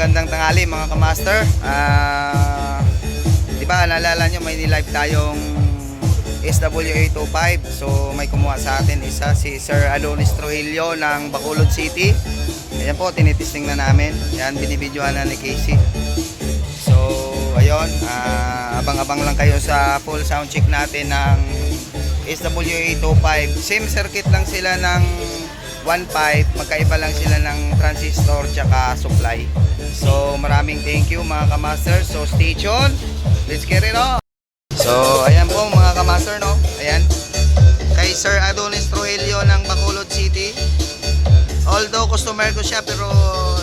magandang tanghali mga kamaster. Di ba naalala nyo may nilive tayong SWA25. So may kumuha sa atin isa si Sir Adonis Trujillo ng Bacolod City. Ayan po, tinitesting na namin. Ayan, binibidyohan na ni Casey. So ayun, abang-abang lang kayo sa full sound check natin ng SWA25. Same circuit lang sila ng 1.5, magkaiba lang sila ng transistor tsaka supply. So maraming thank you mga kamaster. So stay tuned, let's get it on. So ayan po mga kamaster, no, ayan kay Sir Adonis Trujillo ng Bacolod City. Although customer ko siya, pero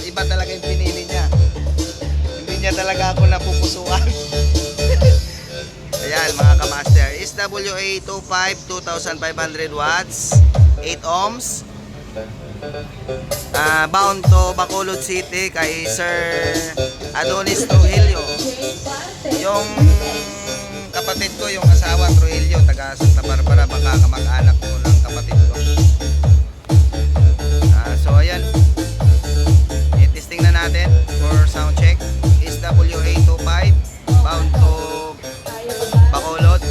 iba talaga yung pinili niya. Hindi niya talaga ako napupusuan. Ayan mga kamaster, SWA25 2500 watts, 8 ohms, bound to Bacolod City kay Sir Adonis Trujillo. Yung kapatid ko, yung asawa Trujillo, taga Santa Barbara, baka kamag-anak ko ng kapatid ko. So ayan, i-testing na natin for sound check. SWA25 bound to Bacolod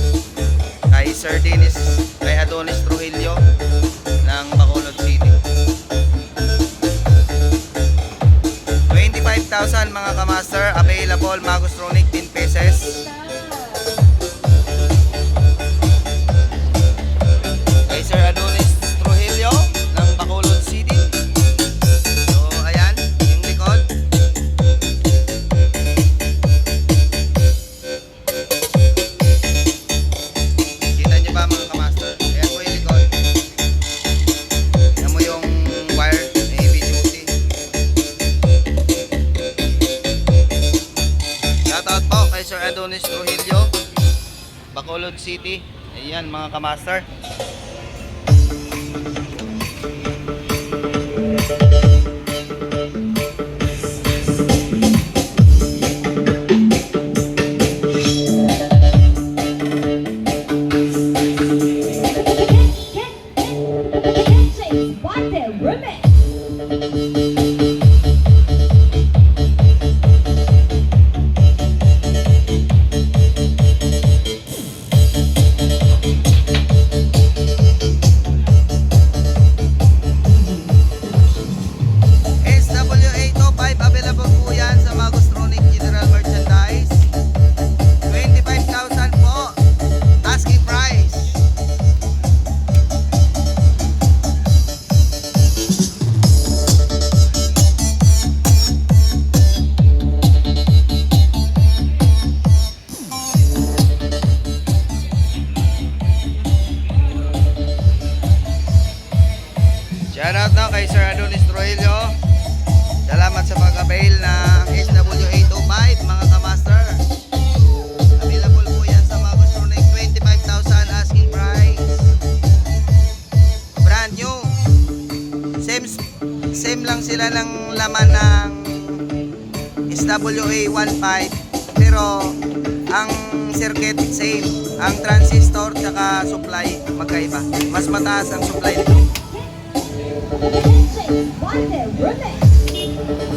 kay Sir Adonis Trujillo ng Bacolod City. 25,000 mga kamaster, available Magostronic 10 pieces. Kay Sir Adonis Trujillo ng Bacolod City. So ayan, yung likod. Kita nyo ba mga kamaster? Ayan po yung likod. Ayan mo yung wire, heavy duty. Shoutout po kay Sir Adonis Trujillo, Bacolod City. Ayan mga kamaster. Shoutout na kay Sir Adonis Trujillo. Salamat sa pag-avail ng SWA25 mga kamaster. Available po yan sa Magostronic, 25,000 asking price. Brand new. Same lang sila ng laman ng SWA15, pero ang circuit same. Ang transistor tsaka supply magkaiba. Mas mataas ang supply nito. What a remix!